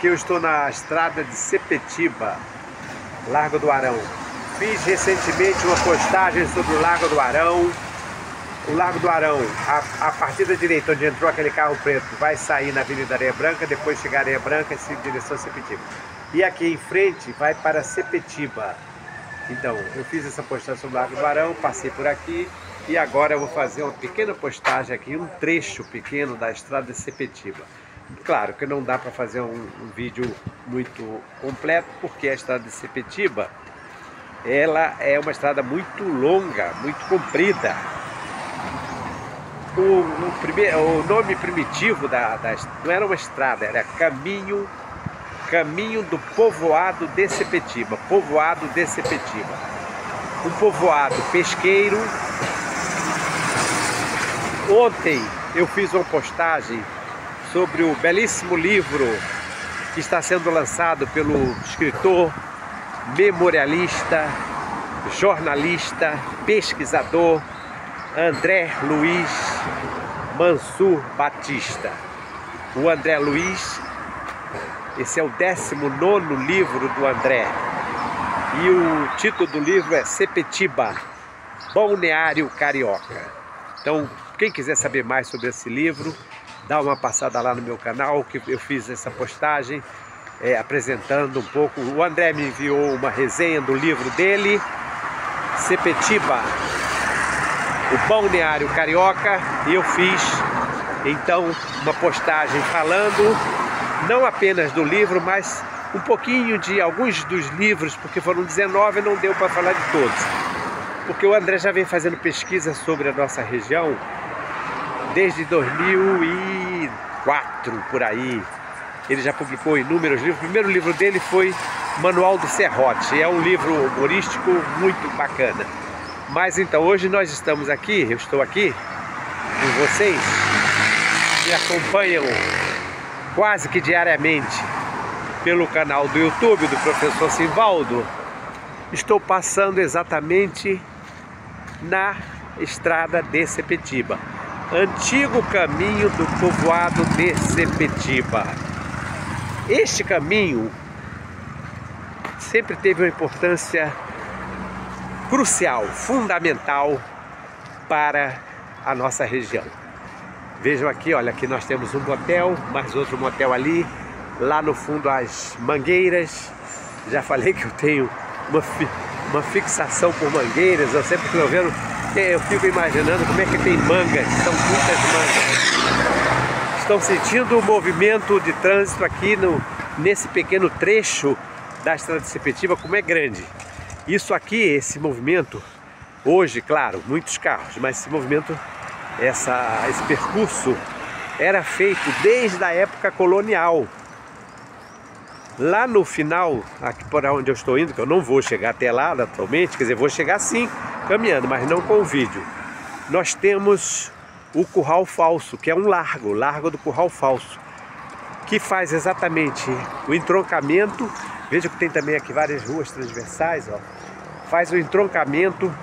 Aqui eu estou na estrada de Sepetiba, Largo do Arão. Fiz recentemente uma postagem sobre o Largo do Arão. O Largo do Arão, a partir da direita, onde entrou aquele carro preto, vai sair na Avenida Areia Branca, depois chegar a Areia Branca em direção a Sepetiba. E aqui em frente vai para Sepetiba. Então, eu fiz essa postagem sobre o Largo do Arão, passei por aqui e agora eu vou fazer uma pequena postagem aqui, um trecho pequeno da estrada de Sepetiba. Claro que não dá para fazer um vídeo muito completo, porque a estrada de Sepetiba, ela é uma estrada muito longa, muito comprida. O nome primitivo não era uma estrada, era caminho do povoado de Sepetiba, povoado de Sepetiba. Um povoado pesqueiro. Ontem eu fiz uma postagem sobre o belíssimo livro que está sendo lançado pelo escritor, memorialista, jornalista, pesquisador André Luiz Mansur Batista. O André Luiz, esse é o 19º livro do André. E o título do livro é Sepetiba, Balneário Carioca. Então, quem quiser saber mais sobre esse livro, dá uma passada lá no meu canal, que eu fiz essa postagem apresentando um pouco. O André me enviou uma resenha do livro dele, Sepetiba, o Balneário Carioca, e eu fiz então uma postagem falando não apenas do livro, mas um pouquinho de alguns dos livros, porque foram 19 e não deu para falar de todos. Porque o André já vem fazendo pesquisa sobre a nossa região desde 2004, por aí. Ele já publicou inúmeros livros. O primeiro livro dele foi Manual do Serrote. É um livro humorístico muito bacana. Mas então, hoje nós estamos aqui, eu estou aqui com vocês, que acompanham quase que diariamente pelo canal do YouTube do Professor Simvaldo. Estou passando exatamente na estrada de Sepetiba, antigo caminho do povoado de Sepetiba. Este caminho sempre teve uma importância crucial, fundamental para a nossa região. Vejam aqui, olha, aqui nós temos um motel, mais outro motel ali, lá no fundo as mangueiras. Já falei que eu tenho uma fixação por mangueiras, eu sempre estou vendo, eu fico imaginando como é que tem mangas, são muitas mangas. Estão sentindo o movimento de trânsito aqui nesse pequeno trecho da estrada de Sepetiba, como é grande. Isso aqui, esse movimento, hoje, claro, muitos carros, mas esse movimento, esse percurso era feito desde a época colonial. Lá no final, aqui por onde eu estou indo, que eu não vou chegar até lá atualmente, quer dizer, vou chegar sim, caminhando, mas não com o vídeo. Nós temos o Curral Falso, que é um largo do Curral Falso, que faz exatamente o entroncamento. Veja que tem também aqui várias ruas transversais, ó. Faz o entroncamento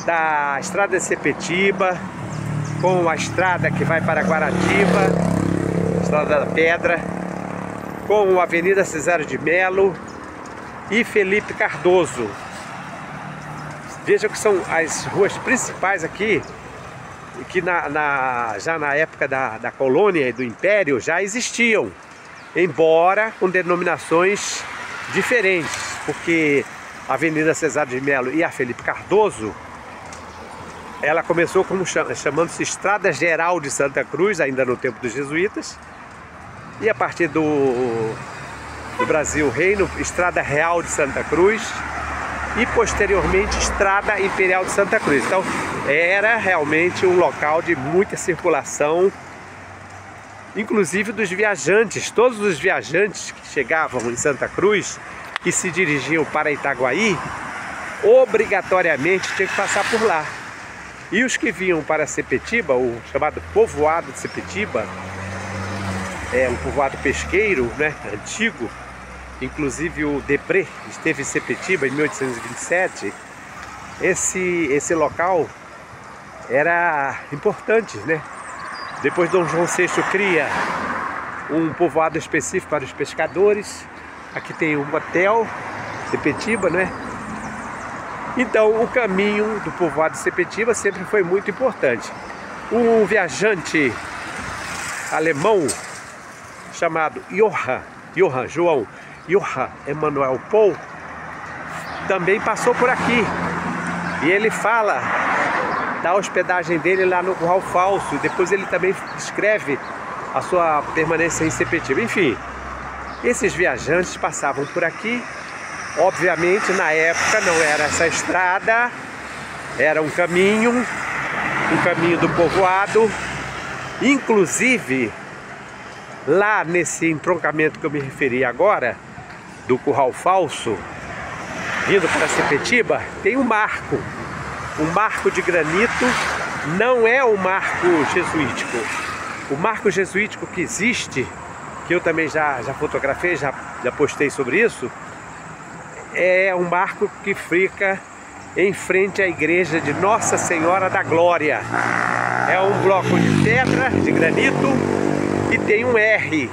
da estrada de Sepetiba com a estrada que vai para Guaratiba, estrada da Pedra, com a Avenida Cesário de Melo e Felipe Cardoso. Vejam que são as ruas principais aqui, que já na época da colônia e do Império já existiam, embora com denominações diferentes, porque a Avenida Cesário de Melo e a Felipe Cardoso, ela começou como chamando-se Estrada Geral de Santa Cruz, ainda no tempo dos jesuítas, e a partir do Brasil Reino, Estrada Real de Santa Cruz, e posteriormente Estrada Imperial de Santa Cruz. Então era realmente um local de muita circulação, inclusive dos viajantes. Todos os viajantes que chegavam em Santa Cruz e se dirigiam para Itaguaí, obrigatoriamente tinham que passar por lá. E os que vinham para Sepetiba, o chamado povoado de Sepetiba, um povoado pesqueiro, né, antigo, inclusive o Debré esteve em Sepetiba em 1827, esse local era importante, né? Depois Dom João VI cria um povoado específico para os pescadores. Aqui tem um hotel, Sepetiba, né? Então o caminho do povoado de Sepetiba sempre foi muito importante. Um viajante alemão chamado Johann Emanuel Paul também passou por aqui. E ele fala da hospedagem dele lá no Curral Falso. Depois ele também descreve a sua permanência em Sepetiba. Enfim, esses viajantes passavam por aqui. Obviamente, na época não era essa estrada, era um caminho do povoado. Inclusive, lá nesse entroncamento que eu me referi agora, do Curral Falso, vindo para Sepetiba, tem um marco de granito. Não é o marco jesuítico. O marco jesuítico que existe, que eu também já fotografei, já postei sobre isso, é um marco que fica em frente à igreja de Nossa Senhora da Glória. É um bloco de pedra, de granito, e tem um R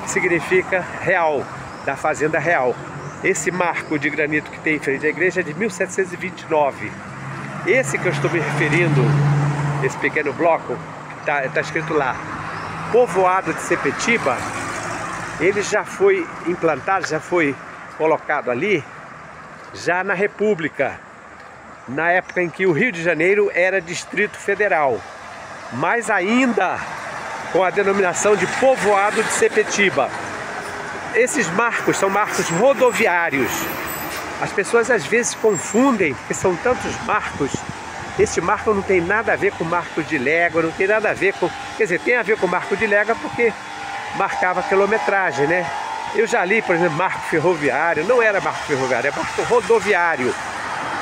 que significa real, da Fazenda Real. Esse marco de granito que tem em frente à igreja é de 1729. Esse que eu estou me referindo, esse pequeno bloco, tá escrito lá, povoado de Sepetiba, ele já foi implantado, já foi colocado ali, já na República, na época em que o Rio de Janeiro era Distrito Federal, mas ainda com a denominação de povoado de Sepetiba. Esses marcos são marcos rodoviários. As pessoas às vezes confundem, porque são tantos marcos. Este marco não tem nada a ver com marco de légua, não tem nada a ver com... Quer dizer, tem a ver com marco de légua porque marcava quilometragem, né? Eu já li, por exemplo, marco ferroviário. Não era marco ferroviário, é marco rodoviário.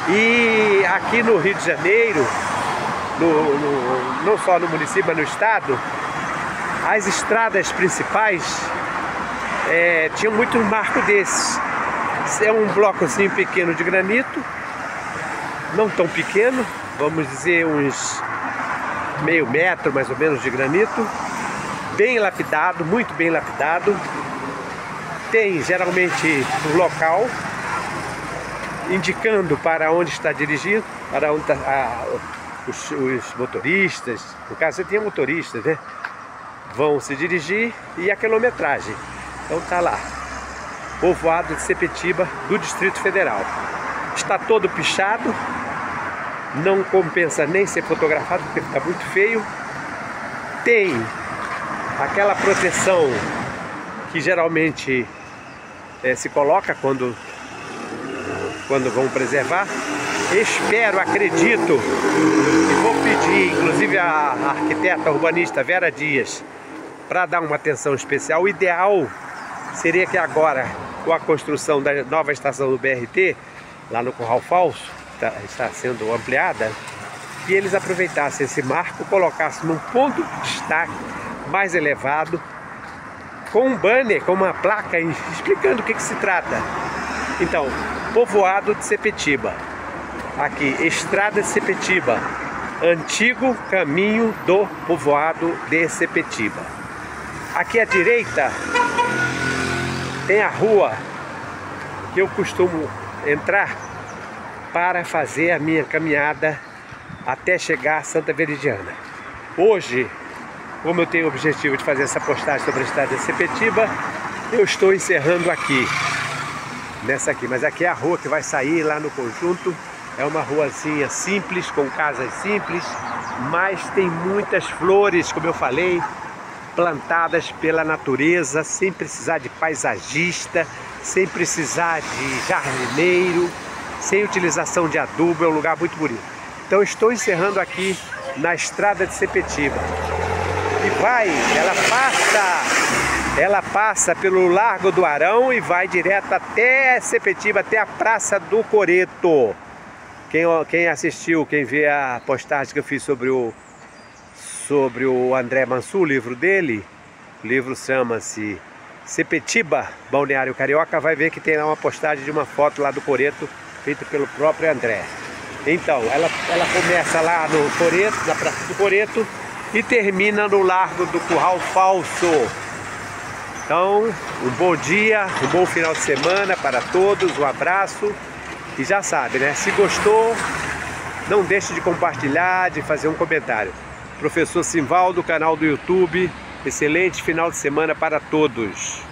E aqui no Rio de Janeiro, não só no município, mas no estado, as estradas principais tinham muito marco desses. É um blocozinho pequeno de granito, não tão pequeno, vamos dizer uns meio metro mais ou menos de granito, bem lapidado, muito bem lapidado. Tem geralmente um local indicando para onde está dirigindo, para onde os motoristas, no caso você tem motoristas, né? Vão se dirigir, e a quilometragem. Então tá lá, povoado de Sepetiba do Distrito Federal. Está todo pichado, não compensa nem ser fotografado porque fica muito feio. Tem aquela proteção que geralmente se coloca quando vão preservar. Espero, acredito, e vou pedir inclusive a arquiteta urbanista Vera Dias para dar uma atenção especial. O ideal seria que agora, com a construção da nova estação do BRT, lá no Curral Falso, está sendo ampliada, que eles aproveitassem esse marco, colocassem num ponto de destaque mais elevado, com um banner, com uma placa explicando o que se trata. Então, povoado de Sepetiba. Aqui, estrada de Sepetiba. Antigo caminho do povoado de Sepetiba. Aqui à direita tem a rua que eu costumo entrar para fazer a minha caminhada até chegar a Santa Veridiana. Hoje, como eu tenho o objetivo de fazer essa postagem sobre a estrada de Sepetiba, eu estou encerrando aqui, nessa aqui. Mas aqui é a rua que vai sair lá no conjunto. É uma ruazinha simples, com casas simples, mas tem muitas flores, como eu falei, plantadas pela natureza, sem precisar de paisagista, sem precisar de jardineiro, sem utilização de adubo. É um lugar muito bonito. Então estou encerrando aqui na estrada de Sepetiba. E ela passa pelo Largo do Arão e vai direto até Sepetiba, até a Praça do Coreto. Quem assistiu, quem vê a postagem que eu fiz sobre o André Mansur, o livro dele, o livro chama-se Sepetiba, Balneário Carioca, vai ver que tem lá uma postagem de uma foto lá do Coreto, feita pelo próprio André. Então, ela começa lá no Coreto, na Praça do Coreto, e termina no Largo do Curral Falso. Então, um bom dia, um bom final de semana para todos, um abraço. E já sabe, né? Se gostou, não deixe de compartilhar, de fazer um comentário. Professor Simvaldo, canal do YouTube. Excelente final de semana para todos.